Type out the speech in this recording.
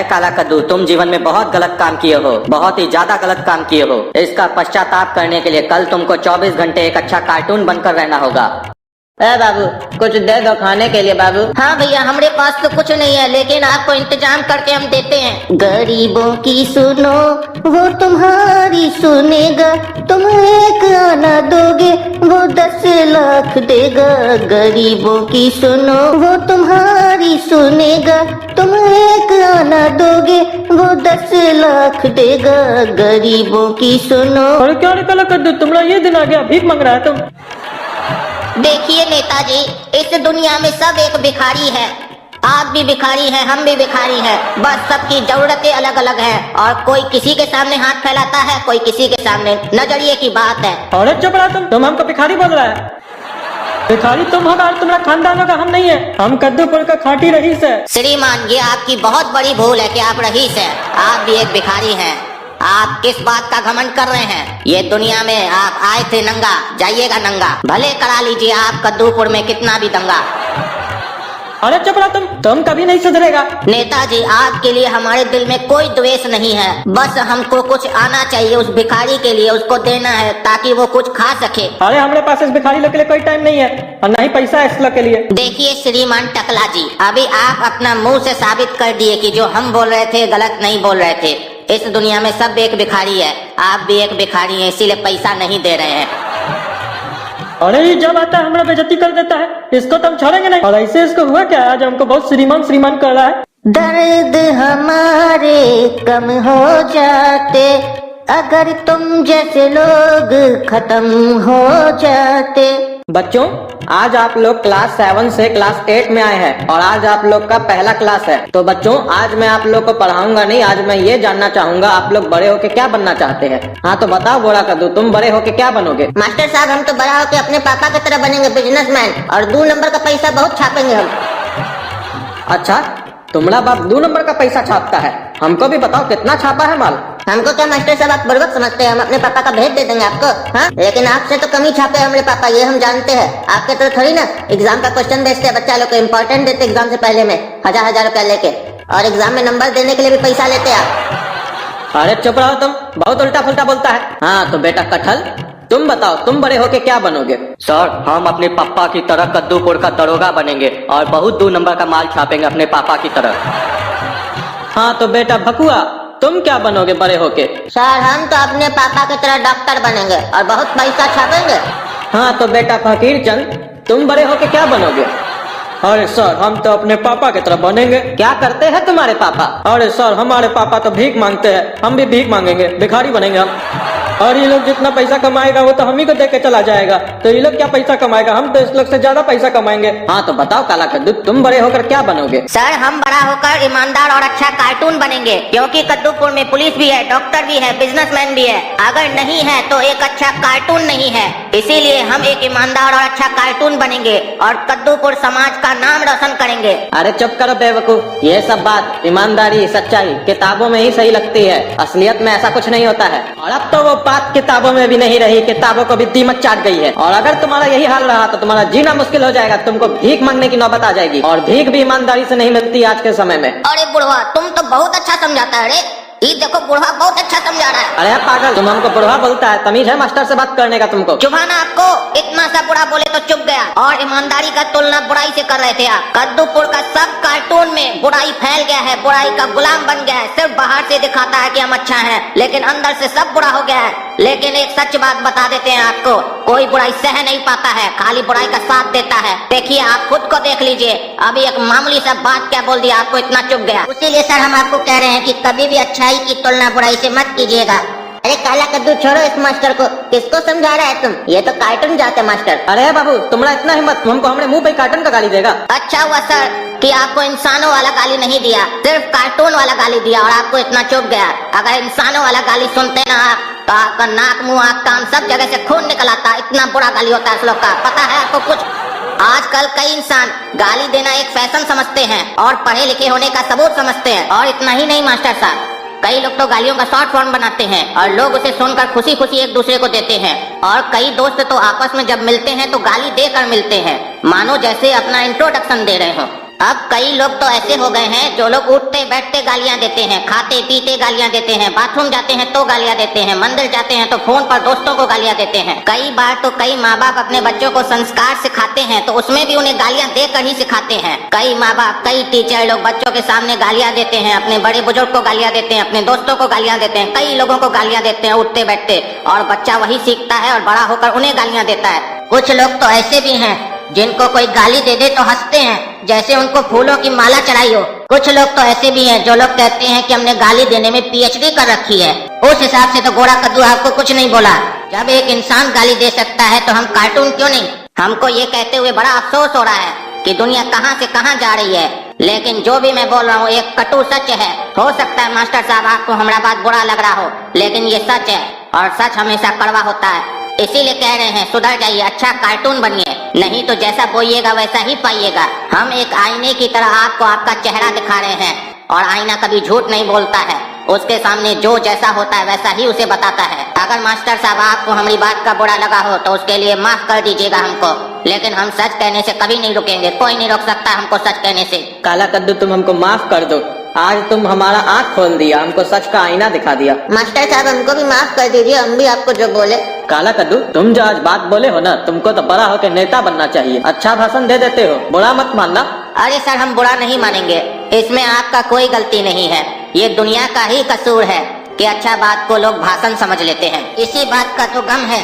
काला कद्दू, तुम जीवन में बहुत गलत काम किए हो, बहुत ही ज्यादा गलत काम किए हो। इसका पश्चाताप करने के लिए कल तुमको 24 घंटे एक अच्छा कार्टून बनकर रहना होगा। बाबू कुछ दे दो खाने के लिए बाबू। हाँ भैया, हमारे पास तो कुछ नहीं है, लेकिन आपको इंतजाम करके हम देते हैं। गरीबों की सुनो वो तुम्हारी सुनेगा, तुम एक आना दोगे वो 10 लाख देगा। गरीबों की सुनो वो तुम्हारी सुनेगा, तुम एक आना दोगे वो 10 लाख देगा। गरीबों की सुनो। और क्या काला कद्दू, तुम्हारा ये दिन आ गया, भीख मांग रहा है तुम? देखिए नेताजी, इस दुनिया में सब एक भिखारी है। आप भी भिखारी हैं, हम भी भिखारी हैं, बस सबकी जरूरतें अलग अलग हैं। और कोई किसी के सामने हाथ फैलाता है, कोई किसी के सामने। नजरिए की बात है। अरे चुप रहा तुम हमको भिखारी बोल रहा है? भिखारी तुम होगा और तुम्हारा खानदान होगा, हम नहीं है। हम कद्दूपुर का खाटी रईस है। श्रीमान, ये आपकी बहुत बड़ी भूल है कि आप रईस हैं। आप भी एक भिखारी हैं। आप किस बात का घमंड कर रहे हैं? ये दुनिया में आप आए थे नंगा, जाइएगा नंगा। भले करा लीजिए आप कद्दूपुर में कितना भी दंगा। अरे चुप रहा तुम कभी नहीं सुधरेगा। नेताजी, आपके लिए हमारे दिल में कोई द्वेष नहीं है, बस हमको कुछ आना चाहिए उस भिखारी के लिए, उसको देना है ताकि वो कुछ खा सके। अरे हमारे पास इस भिखारी लोग के लिए कोई टाइम नहीं है और नहीं पैसा है इस लोग के लिए। देखिए श्रीमान टकला जी, अभी आप अपना मुंह से साबित कर दिए कि जो हम बोल रहे थे गलत नहीं बोल रहे थे। इस दुनिया में सब एक भिखारी है, आप भी एक भिखारी हैं, इसीलिए पैसा नहीं दे रहे हैं। अरे ये जब आता है हमारा बेइज्जती कर देता है, इसको तो हम छोड़ेंगे नहीं। और ऐसे इसको हुआ क्या, आज हमको बहुत श्रीमान श्रीमान कर रहा है। दर्द हमारे कम हो जाते अगर तुम जैसे लोग खत्म हो जाते। बच्चों, आज आप लोग क्लास 7 से क्लास 8 में आए हैं और आज आप लोग का पहला क्लास है। तो बच्चों, आज मैं आप लोग को पढ़ाऊंगा नहीं, आज मैं ये जानना चाहूंगा आप लोग बड़े होके क्या बनना चाहते हैं। हाँ तो बताओ बोला कद्दू, तुम बड़े होके क्या बनोगे? मास्टर साहब, हम तो बड़ा होकर अपने पापा की तरह बनेंगे बिजनेसमैन, और 2 नंबर का पैसा बहुत छापेंगे हम। अच्छा, तुम्हारा बाप 2 नंबर का पैसा छापता है? हमको भी बताओ कितना छापा है माल। हमको क्या मास्टर साहब, आप बुर्बक समझते हैं? हम अपने पापा का भेज दे देंगे आपको। हाँ, लेकिन आपसे तो कमी छापे हमारे पापा, ये हम जानते हैं। आपके तो थोड़ी ना एग्जाम का क्वेश्चन भेजते हैं बच्चा लोग को, इम्पोर्टेंट देते एग्जाम से पहले में 1000 रुपया लेके, और एग्जाम में नंबर देने के लिए भी पैसा लेते आप। अरे चुप रहो तुम, बहुत उल्टा फुल्टा बोलता है। हाँ तो बेटा कटहल, तुम बताओ तुम बड़े होके क्या बनोगे? सर, हम अपने पापा की तरह कद्दूपुर का दरोगा बनेंगे और बहुत 2 नंबर का माल छापेंगे अपने पापा की तरह। हाँ तो बेटा भकुआ, तुम क्या बनोगे बड़े होके? सर, हम तो अपने पापा की तरह डॉक्टर बनेंगे और बहुत पैसा छापेंगे। हाँ तो बेटा फकीर चंद, तुम बड़े होके क्या बनोगे? अरे सर, हम तो अपने पापा की तरह बनेंगे। क्या करते हैं तुम्हारे पापा? अरे सर, हमारे पापा तो भीख मांगते हैं, हम भी भीख मांगेंगे, भिखारी बनेंगे हम। और ये लोग जितना पैसा कमाएगा वो तो हम ही को दे के चला जाएगा, तो ये लोग क्या पैसा कमाएगा, हम तो इस लोग से ज्यादा पैसा कमाएंगे। हाँ तो बताओ काला कद्दू, तुम बड़े होकर क्या बनोगे? सर, हम बड़ा होकर ईमानदार और अच्छा कार्टून बनेंगे, क्योंकि कद्दूपुर में पुलिस भी है, डॉक्टर भी है, बिजनेसमैन भी है। अगर नहीं है तो एक अच्छा कार्टून नहीं है, इसीलिए हम एक ईमानदार और अच्छा कार्टून बनेंगे और कद्दूपुर समाज का नाम रोशन करेंगे। अरे चुप करो बेवकूफ, ये सब बात ईमानदारी सच्चाई किताबों में ही सही लगती है, असलियत में ऐसा कुछ नहीं होता है। और अब तो वो बात किताबों में भी नहीं रही, किताबों को भी दीमक चाट गई है। और अगर तुम्हारा यही हाल रहा तो तुम्हारा जीना मुश्किल हो जाएगा, तुमको भीख मांगने की नौबत आ जाएगी, और भीख भी ईमानदारी से नहीं मिलती आज के समय में। अरे बुढ़वा, तुम तो बहुत अच्छा समझाता है रे। ये देखो, बुढ़वा बहुत अच्छा समझा रहा है। अरे पागल, तुम हमको बुढ़वा बोलता है? तमीज है मास्टर से बात करने का तुमको? चुभाना आपको, इतना सा बुरा बोले तो चुप गया। और ईमानदारी का तुलना बुराई से कर रहे थे आप। कद्दूपुर का सब कार्टून में बुराई फैल गया है, बुराई का गुलाम बन गया है। सिर्फ बाहर से दिखाता है कि हम अच्छा हैं, लेकिन अंदर से सब बुरा हो गया है। लेकिन एक सच बात बता देते हैं आपको, कोई बुराई सह नहीं पाता है, खाली बुराई का साथ देता है। देखिए, आप खुद को देख लीजिए, अभी एक मामूली सा बात क्या बोल दिया, आपको इतना चुप गया। इसीलिए सर, हम आपको कह रहे हैं कि कभी भी अच्छाई की तुलना बुराई से मत कीजिएगा। अरे काला कद्दू, छोड़ो इस मास्टर को, किसको समझा रहा है तुम? ये तो कार्टून जाते मास्टर। अरे बाबू, तुम्हारा इतना हिम्मत, तुम हमको हमारे मुंह पे कार्टून का गाली देगा? अच्छा हुआ सर कि आपको इंसानों वाला गाली नहीं दिया, सिर्फ कार्टून वाला गाली दिया और आपको इतना चुप गया। अगर इंसानों वाला गाली सुनते ना आप, तो आपका नाक, मुंह, आँख, कान सब जगह से खून निकल आता। इतना बुरा गाली होता है इस लोग का, पता है आपको कुछ? आजकल कई इंसान गाली देना एक फैशन समझते हैं और पढ़े लिखे होने का सबूत समझते हैं। और इतना ही नहीं मास्टर साहब, कई लोग तो गालियों का शॉर्ट फॉर्म बनाते हैं और लोग उसे सुनकर खुशी खुशी एक दूसरे को देते हैं। और कई दोस्त तो आपस में जब मिलते हैं तो गाली देकर मिलते हैं, मानो जैसे अपना इंट्रोडक्शन दे रहे हो। अब कई लोग तो ऐसे हो गए हैं जो लोग उठते बैठते गालियां देते हैं, खाते पीते गालियां देते हैं, बाथरूम जाते हैं तो गालियां देते हैं, मंदिर जाते हैं तो फोन पर दोस्तों को गालियां देते हैं। कई बार तो कई माँ बाप अपने बच्चों को संस्कार सिखाते हैं तो उसमें भी उन्हें गालियां देकर ही सिखाते हैं। कई माँ बाप कई टीचर लोग बच्चों के सामने गालियां देते हैं, अपने बड़े बुजुर्ग को गालियां देते हैं, अपने दोस्तों को गालियां देते हैं, कई लोगों को गालियां देते हैं उठते बैठते, और बच्चा वही सीखता है और बड़ा होकर उन्हें गालियां देता है। कुछ लोग तो ऐसे भी हैं जिनको कोई गाली दे दे तो हंसते हैं जैसे उनको फूलों की माला चढ़ाई हो। कुछ लोग तो ऐसे भी हैं जो लोग कहते हैं कि हमने गाली देने में PhD कर रखी है। उस हिसाब से तो गोरा कद्दू आपको कुछ नहीं बोला। जब एक इंसान गाली दे सकता है तो हम कार्टून क्यों नहीं। हमको ये कहते हुए बड़ा अफसोस हो रहा है कि दुनिया कहां से कहां जा रही है, लेकिन जो भी मैं बोल रहा हूँ एक कटु सच है। हो सकता है मास्टर साहब आपको हमारा बात बुरा लग रहा हो, लेकिन ये सच है और सच हमेशा कड़वा होता है। इसीलिए कह रहे हैं सुधर जाइए, अच्छा कार्टून बनिए, नहीं तो जैसा बोइएगा वैसा ही पाइएगा। हम एक आईने की तरह आपको आपका चेहरा दिखा रहे हैं और आईना कभी झूठ नहीं बोलता है, उसके सामने जो जैसा होता है वैसा ही उसे बताता है। अगर मास्टर साहब आपको हमारी बात का बुरा लगा हो तो उसके लिए माफ कर दीजिएगा हमको, लेकिन हम सच कहने से कभी नहीं रुकेंगे। कोई नहीं रोक सकता हमको सच कहने से। काला कद्दू तुम हमको माफ कर दो, आज तुम हमारा आँख खोल दिया, हमको सच का आईना दिखा दिया। मास्टर साहब हमको भी माफ कर दीजिए, हम भी आपको जो बोले। काला कद्दू तुम जो आज बात बोले हो ना, तुमको तो बड़ा होकर नेता बनना चाहिए। अच्छा भाषण दे देते हो, बुरा मत मानना। अरे सर हम बुरा नहीं मानेंगे, इसमें आपका कोई गलती नहीं है। ये दुनिया का ही कसूर है कि अच्छा बात को लोग भाषण समझ लेते हैं। इसी बात का तो गम है